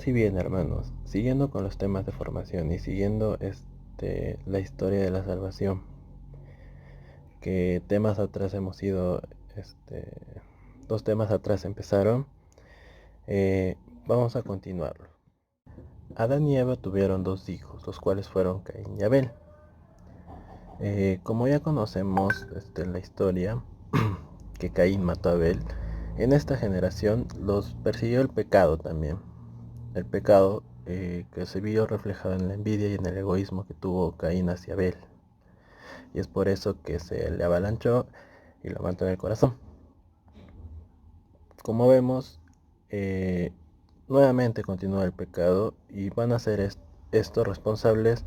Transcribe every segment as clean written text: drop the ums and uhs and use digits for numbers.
Paz y bien, hermanos. Siguiendo con los temas de formación y siguiendo la historia de la salvación, que temas atrás hemos ido, dos temas atrás empezaron, vamos a continuarlo. Adán y Eva tuvieron dos hijos, los cuales fueron Caín y Abel. Como ya conocemos la historia, que Caín mató a Abel, en esta generación los persiguió el pecado también. El pecado que se vio reflejado en la envidia y en el egoísmo que tuvo Caín hacia Abel. Y es por eso que se le avalanchó y lo mató en el corazón. Como vemos, nuevamente continúa el pecado y van a ser estos responsables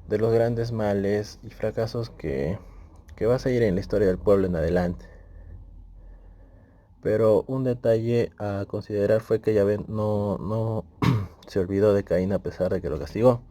de los grandes males y fracasos que va a seguir en la historia del pueblo en adelante. Pero un detalle a considerar fue que Yahvé no se olvidó de Caín a pesar de que lo castigó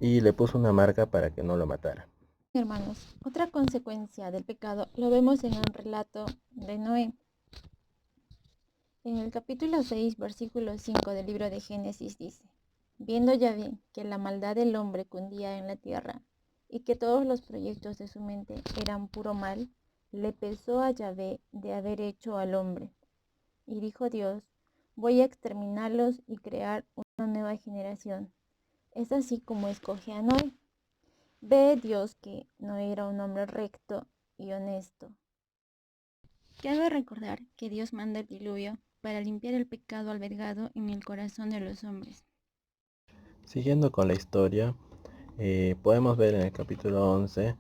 y le puso una marca para que no lo matara. Hermanos, otra consecuencia del pecado lo vemos en el relato de Noé. En el capítulo 6, versículo 5 del libro de Génesis dice: Viendo Yahvé que la maldad del hombre cundía en la tierra y que todos los proyectos de su mente eran puro mal, le pesó a Yahvé de haber hecho al hombre. Y dijo Dios: Voy a exterminarlos y crear una nueva generación. Es así como escoge a Noé. Ve Dios que Noé era un hombre recto y honesto. Cabe recordar que Dios manda el diluvio para limpiar el pecado albergado en el corazón de los hombres. Siguiendo con la historia, podemos ver en el capítulo 11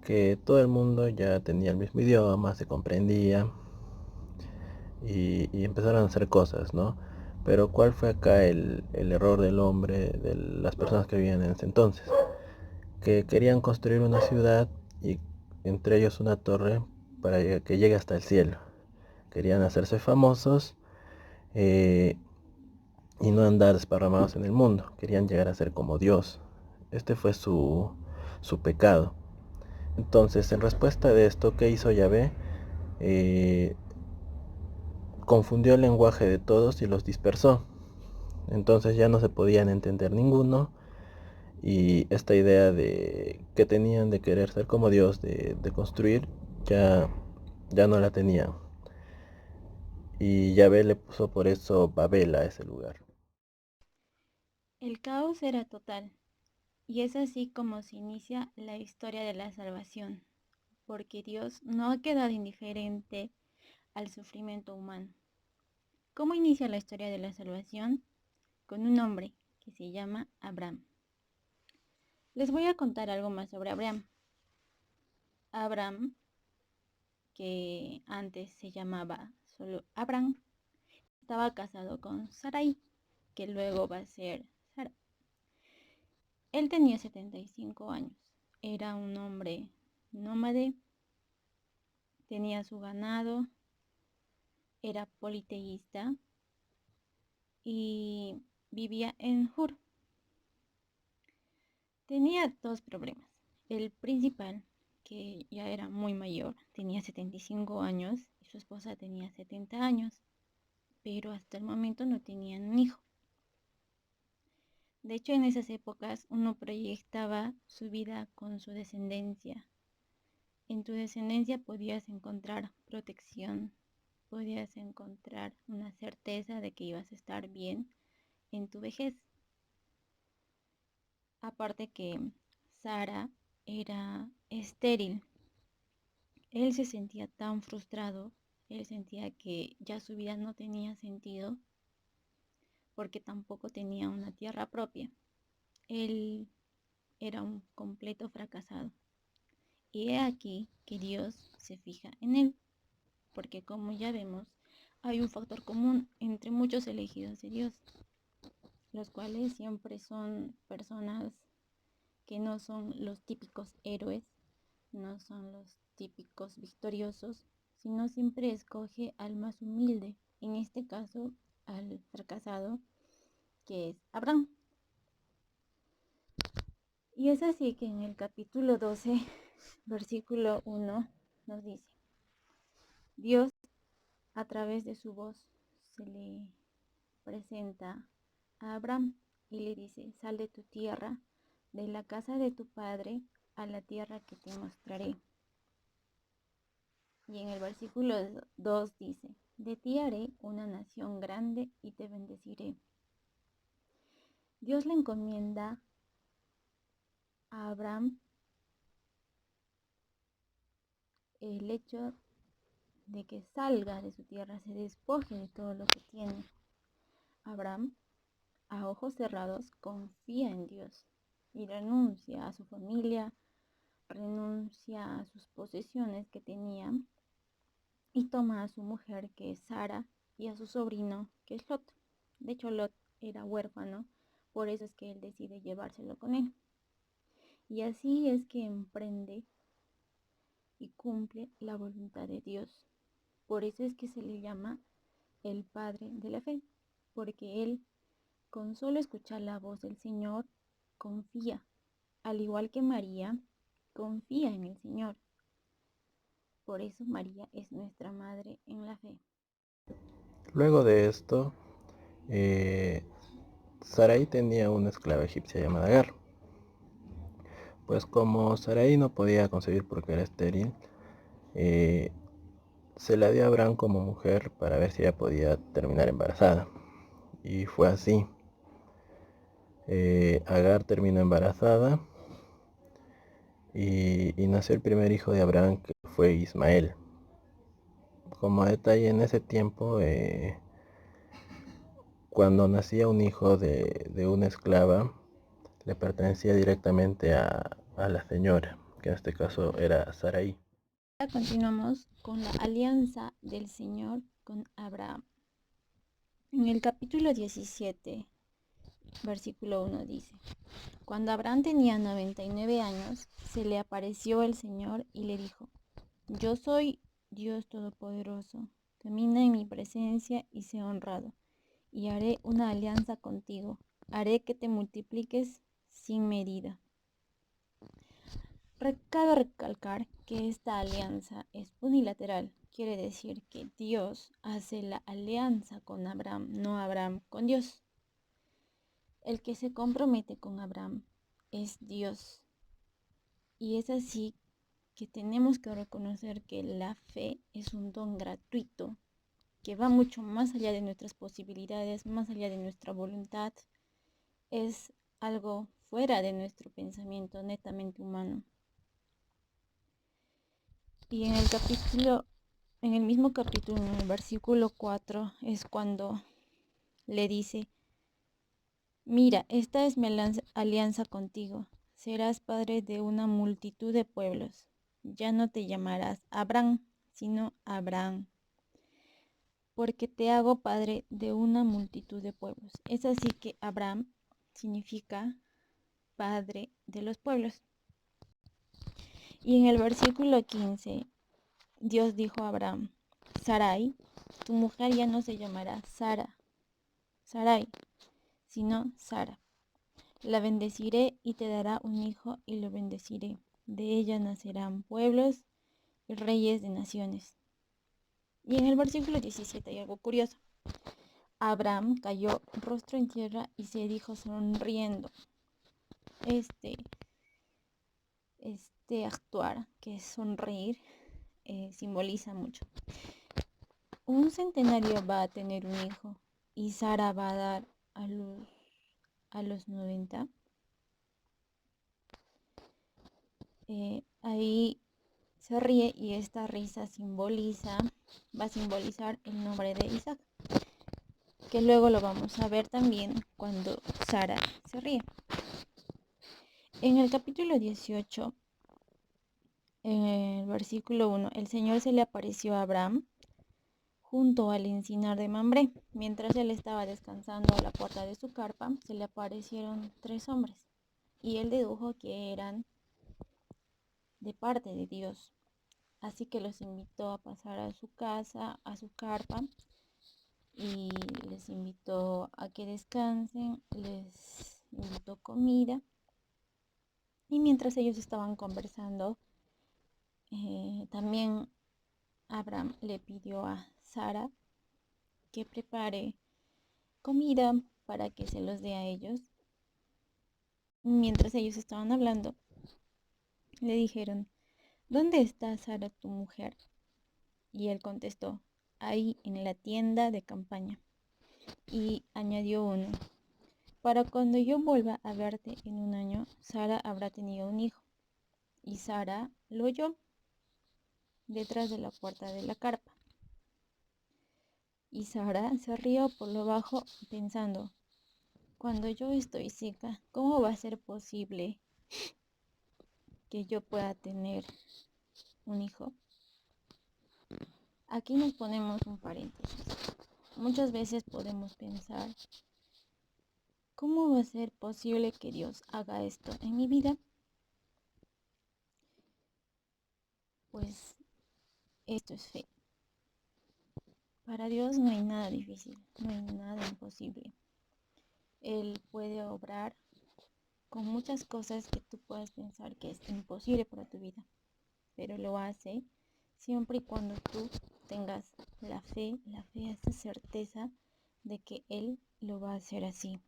que todo el mundo ya tenía el mismo idioma, se comprendía y empezaron a hacer cosas, ¿no? Pero ¿cuál fue acá el error del hombre, de las personas que vivían en ese entonces? Que querían construir una ciudad y entre ellos una torre para que llegue hasta el cielo. Querían hacerse famosos eh, y no andar desparramados en el mundo. Querían llegar a ser como Dios. Este fue su pecado. Entonces, en respuesta de esto, ¿qué hizo Yahvé? Eh, Confundió el lenguaje de todos y los dispersó. Entonces ya no se podían entender ninguno y esta idea de que tenían de querer ser como Dios, de construir, ya no la tenían. Y Yahvé le puso por eso Babel a ese lugar. El caos era total, y es así como se inicia la historia de la salvación, porque Dios no ha quedado indiferente al sufrimiento humano. ¿Cómo inicia la historia de la salvación? Con un hombre que se llama Abraham. Les voy a contar algo más sobre Abraham. Abraham, que antes se llamaba solo Abraham, estaba casado con Sarai, que luego va a ser Sara. Él tenía 75 años, era un hombre nómade, tenía su ganado, era politeísta y vivía en Ur. Tenía dos problemas. El principal, que ya era muy mayor, tenía 75 años y su esposa tenía 70 años, pero hasta el momento no tenían un hijo. De hecho, en esas épocas uno proyectaba su vida con su descendencia. En tu descendencia podías encontrar protección, podías encontrar una certeza de que ibas a estar bien en tu vejez. Aparte que Sara era estéril. Él se sentía tan frustrado, él sentía que ya su vida no tenía sentido porque tampoco tenía una tierra propia. Él era un completo fracasado. Y he aquí que Dios se fija en él, porque como ya vemos, hay un factor común entre muchos elegidos de Dios, los cuales siempre son personas que no son los típicos héroes, no son los típicos victoriosos, sino siempre escoge al más humilde, en este caso al fracasado, que es Abraham. Y es así que en el capítulo 12, versículo 1, nos dice: Dios a través de su voz se le presenta a Abraham y le dice, sal de tu tierra, de la casa de tu padre, a la tierra que te mostraré. Y en el versículo 2 dice, de ti haré una nación grande y te bendeciré. Dios le encomienda a Abraham el hecho de que salga de su tierra, se despoje de todo lo que tiene. Abraham, a ojos cerrados, confía en Dios y renuncia a su familia, renuncia a sus posesiones que tenía y toma a su mujer, que es Sara, y a su sobrino, que es Lot. De hecho, Lot era huérfano, por eso es que él decide llevárselo con él. Y así es que emprende y cumple la voluntad de Dios. Por eso es que se le llama el padre de la fe, porque él, con solo escuchar la voz del Señor, confía, al igual que María, confía en el Señor. Por eso María es nuestra madre en la fe. Luego de esto, Sarai tenía una esclava egipcia llamada Agar. Pues como Sarai no podía concebir porque era estéril, se la dio a Abraham como mujer para ver si ella podía terminar embarazada. Y fue así. Agar terminó embarazada y nació el primer hijo de Abraham, que fue Ismael. Como detalle, en ese tiempo, cuando nacía un hijo de una esclava, le pertenecía directamente a la señora, que en este caso era Sarai. Ahora continuamos con la alianza del Señor con Abraham. En el capítulo 17, versículo 1 dice, cuando Abraham tenía 99 años, se le apareció el Señor y le dijo, yo soy Dios Todopoderoso, camina en mi presencia y sé honrado, y haré una alianza contigo, haré que te multipliques sin medida. Cabe recalcar que esta alianza es unilateral, quiere decir que Dios hace la alianza con Abraham, no Abraham con Dios. El que se compromete con Abraham es Dios. Y es así que tenemos que reconocer que la fe es un don gratuito, que va mucho más allá de nuestras posibilidades, más allá de nuestra voluntad. Es algo fuera de nuestro pensamiento netamente humano. Y en el mismo capítulo, en el versículo 4, es cuando le dice, mira, esta es mi alianza contigo, serás padre de una multitud de pueblos, ya no te llamarás Abraham, sino Abraham, porque te hago padre de una multitud de pueblos. Es así que Abraham significa padre de los pueblos. Y en el versículo 15, Dios dijo a Abraham, Sarai, tu mujer ya no se llamará Sarai, sino Sara. La bendeciré y te dará un hijo y lo bendeciré. De ella nacerán pueblos y reyes de naciones. Y en el versículo 17 hay algo curioso. Abraham cayó rostro en tierra y se dijo sonriendo. Este actuar, que es sonreír, simboliza mucho. Un centenario va a tener un hijo y Sara va a dar a los 90. Ahí se ríe y esta risa va a simbolizar el nombre de Isaac, que luego lo vamos a ver también cuando Sara se ríe. En el capítulo 18, en el versículo 1, el Señor se le apareció a Abraham junto al encinar de Mambré. Mientras él estaba descansando a la puerta de su carpa, se le aparecieron 3 hombres y él dedujo que eran de parte de Dios. Así que los invitó a pasar a su casa, a su carpa, y les invitó a que descansen, les invitó comida. Y mientras ellos estaban conversando, también Abraham le pidió a Sara que prepare comida para que se los dé a ellos. Mientras ellos estaban hablando, le dijeron, ¿dónde está Sara, tu mujer? Y él contestó, ahí en la tienda de campaña. Y añadió uno, para cuando yo vuelva a verte en un año, Sara habrá tenido un hijo. Y Sara lo oyó detrás de la puerta de la carpa. Y Sara se rió por lo bajo pensando, cuando yo estoy seca, ¿cómo va a ser posible que yo pueda tener un hijo? Aquí nos ponemos un paréntesis. Muchas veces podemos pensar, ¿cómo va a ser posible que Dios haga esto en mi vida? Pues esto es fe. Para Dios no hay nada difícil, no hay nada imposible. Él puede obrar con muchas cosas que tú puedas pensar que es imposible para tu vida, pero lo hace siempre y cuando tú tengas la fe, esa certeza de que Él lo va a hacer así.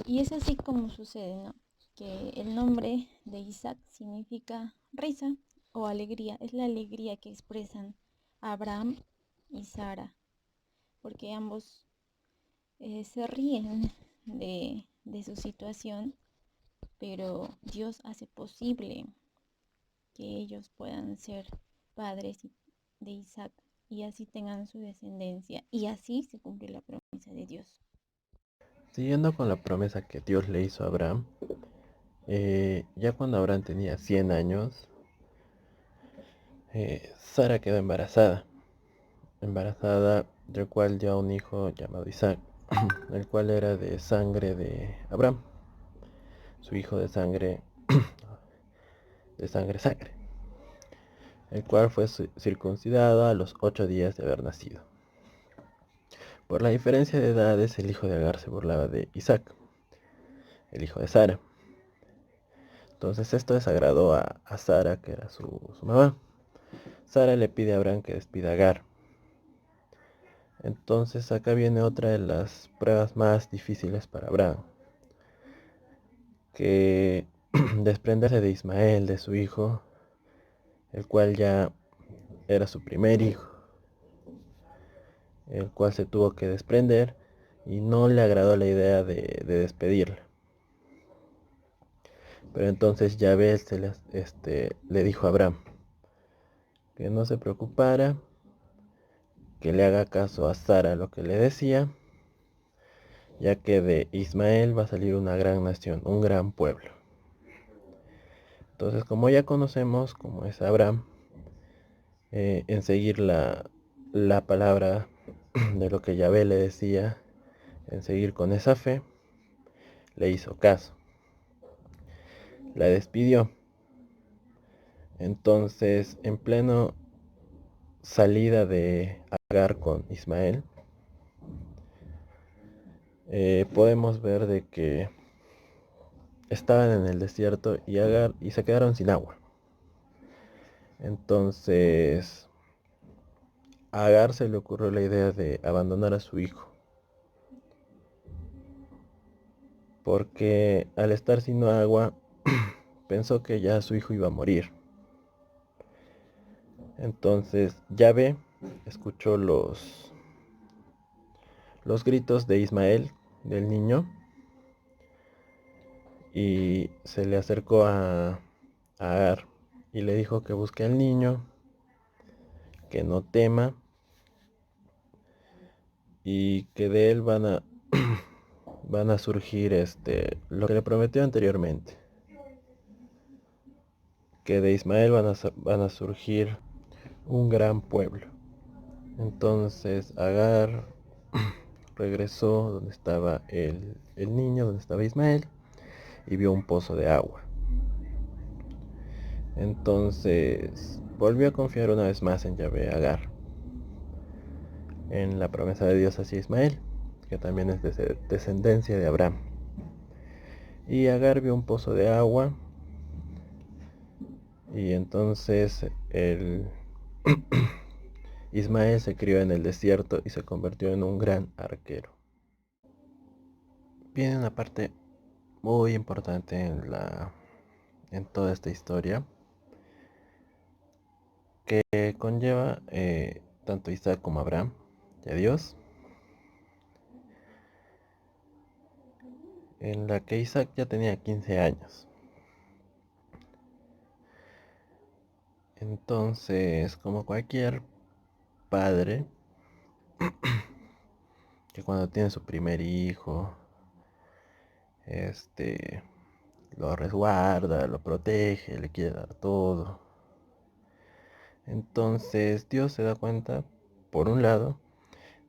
Y es así como sucede, ¿no? Que el nombre de Isaac significa risa o alegría, es la alegría que expresan Abraham y Sara, porque ambos se ríen de su situación, pero Dios hace posible que ellos puedan ser padres de Isaac y así tengan su descendencia y así se cumple la promesa de Dios. Siguiendo con la promesa que Dios le hizo a Abraham, ya cuando Abraham tenía 100 años, Sara quedó embarazada del cual dio un hijo llamado Isaac, el cual era de sangre de Abraham, su hijo de sangre, sangre, el cual fue circuncidado a los 8 días de haber nacido. Por la diferencia de edades, el hijo de Agar se burlaba de Isaac, el hijo de Sara. Entonces esto desagradó a Sara, que era su mamá. Sara le pide a Abraham que despida a Agar. Entonces acá viene otra de las pruebas más difíciles para Abraham, que desprenderse de Ismael, de su hijo, el cual ya era su primer hijo, el cual se tuvo que desprender y no le agradó la idea de despedirle. Pero entonces Yahvé le dijo a Abraham que no se preocupara, que le haga caso a Sara lo que le decía, ya que de Ismael va a salir una gran nación, un gran pueblo. Entonces, como ya conocemos cómo es Abraham, en seguir la palabra de lo que Yahvé le decía, en seguir con esa fe, le hizo caso. La despidió. Entonces, en pleno salida de Agar con Ismael, podemos ver de que estaban en el desierto y se quedaron sin agua. Entonces a Agar se le ocurrió la idea de abandonar a su hijo, porque al estar sin agua pensó que ya su hijo iba a morir. Entonces Yahvé escuchó los gritos de Ismael, del niño, y se le acercó a Agar y le dijo que busque al niño, que no tema y que de él van a surgir lo que le prometió anteriormente, que de Ismael van a surgir un gran pueblo. Entonces Agar regresó donde estaba el niño, donde estaba Ismael, y vio un pozo de agua. Entonces volvió a confiar una vez más en Yahvé Agar, en la promesa de Dios hacia Ismael, que también es descendencia de Abraham. Y Agar vio un pozo de agua, y entonces Ismael se crió en el desierto y se convirtió en un gran arquero. Viene una parte muy importante en toda esta historia que conlleva tanto a Isaac como a Abraham y a Dios, en la que Isaac ya tenía 15 años. Entonces, como cualquier padre que cuando tiene su primer hijo, este, lo resguarda, lo protege, le quiere dar todo. Entonces Dios se da cuenta, por un lado,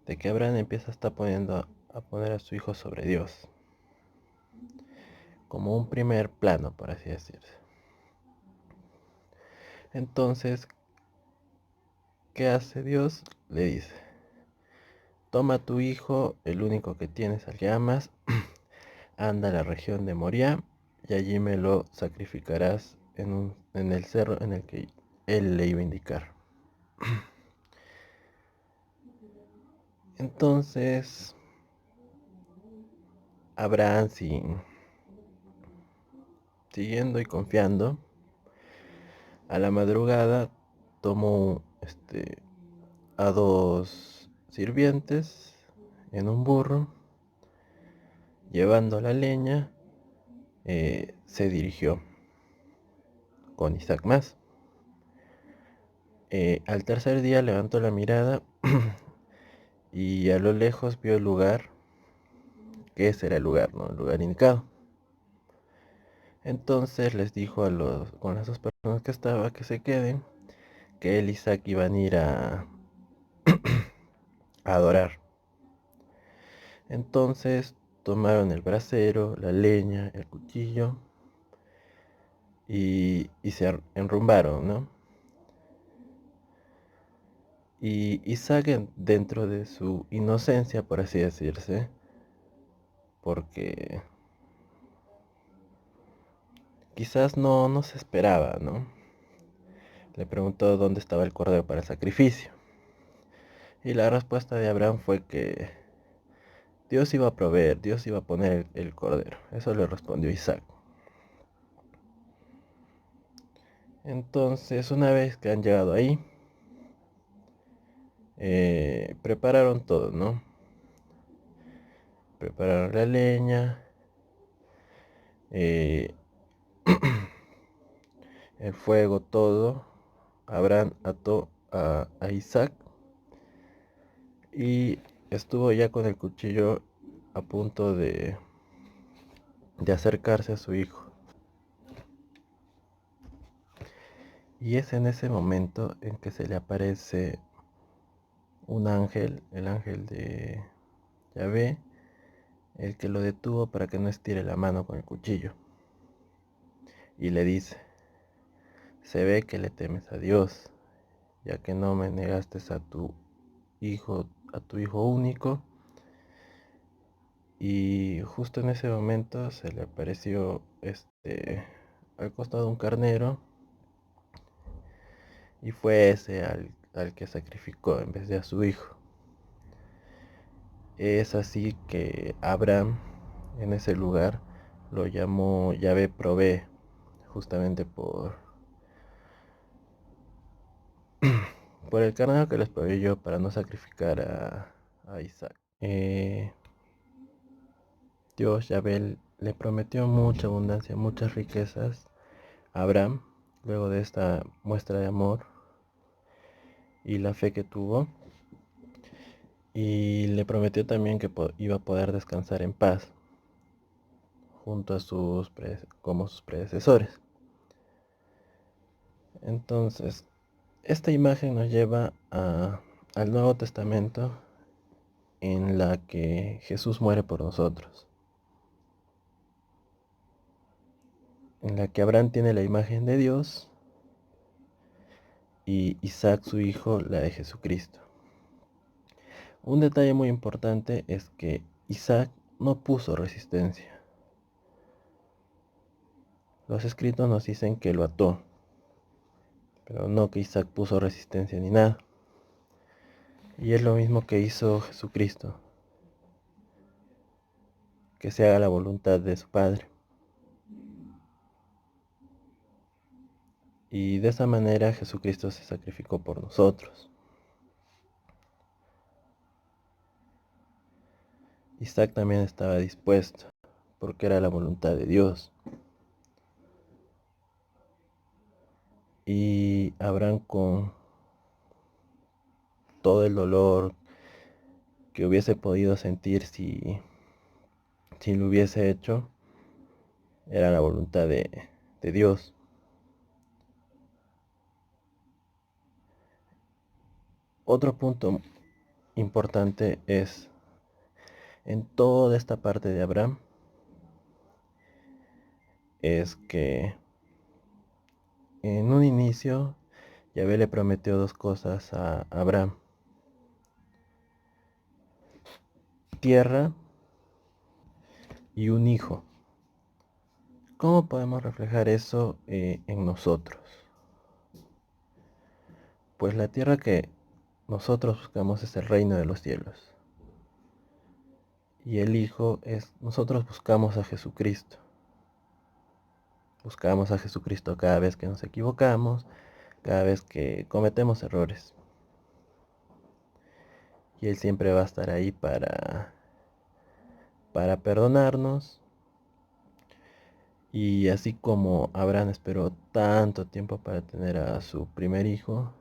de que Abraham empieza a estar a poner a su hijo sobre Dios, como un primer plano, por así decirse. Entonces, ¿qué hace Dios? Le dice, toma a tu hijo, el único que tienes, al que amas, anda a la región de Moria y allí me lo sacrificarás en el cerro en el que él le iba a indicar. Entonces, Abraham, siguiendo y confiando, a la madrugada tomó a dos sirvientes en un burro, llevando la leña, se dirigió con Isaac más. Al tercer día levantó la mirada y a lo lejos vio el lugar, que ese era el lugar, ¿no? El lugar indicado. Entonces les dijo con las dos personas que estaba que se queden, que él y Isaac iban a ir a adorar. Entonces tomaron el brasero, la leña, el cuchillo y se enrumbaron, ¿no? Y Isaac, dentro de su inocencia, por así decirse, porque quizás no se esperaba, ¿no? Le preguntó dónde estaba el cordero para el sacrificio. Y la respuesta de Abraham fue que Dios iba a proveer, Dios iba a poner el cordero. Eso le respondió Isaac. Entonces, una vez que han llegado ahí, prepararon todo, ¿no? Prepararon la leña, eh, el fuego, todo. Abraham ató a Isaac y estuvo ya con el cuchillo a punto de acercarse a su hijo. Y es en ese momento en que se le aparece un ángel, el ángel de Yahvé, el que lo detuvo para que no estire la mano con el cuchillo. Y le dice, se ve que le temes a Dios, ya que no me negaste a tu hijo único. Y justo en ese momento se le apareció al costado un carnero y fue ese al que sacrificó en vez de a su hijo. Es así que Abraham en ese lugar lo llamó Yahvé Provee, justamente por el carnero que les proveyó para no sacrificar a Isaac. Dios, Yahvé, le prometió mucha abundancia, muchas riquezas a Abraham, luego de esta muestra de amor y la fe que tuvo, y le prometió también que iba a poder descansar en paz junto a como sus predecesores. Entonces, esta imagen nos lleva al Nuevo Testamento, en la que Jesús muere por nosotros, en la que Abraham tiene la imagen de Dios y Isaac, su hijo, la de Jesucristo. Un detalle muy importante es que Isaac no puso resistencia. Los escritos nos dicen que lo ató, pero no que Isaac puso resistencia ni nada. Y es lo mismo que hizo Jesucristo, que se haga la voluntad de su Padre. Y de esa manera Jesucristo se sacrificó por nosotros. Isaac también estaba dispuesto, porque era la voluntad de Dios. Y Abraham, con todo el dolor que hubiese podido sentir si lo hubiese hecho, era la voluntad de Dios. Otro punto importante es, en toda esta parte de Abraham, es que en un inicio Yahvé le prometió dos cosas a Abraham: tierra y un hijo. ¿Cómo podemos reflejar eso en nosotros? Pues la tierra que nosotros buscamos es el reino de los cielos. Y el hijo es, nosotros buscamos a Jesucristo. Buscamos a Jesucristo cada vez que nos equivocamos, cada vez que cometemos errores. Y Él siempre va a estar ahí para perdonarnos. Y así como Abraham esperó tanto tiempo para tener a su primer hijo,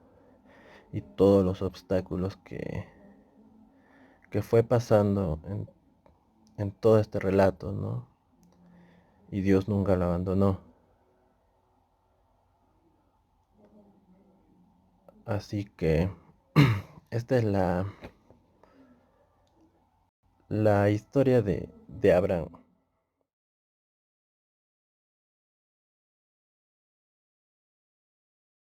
y todos los obstáculos que fue pasando en todo este relato, ¿no? Y Dios nunca lo abandonó. Así que esta es la historia de Abraham.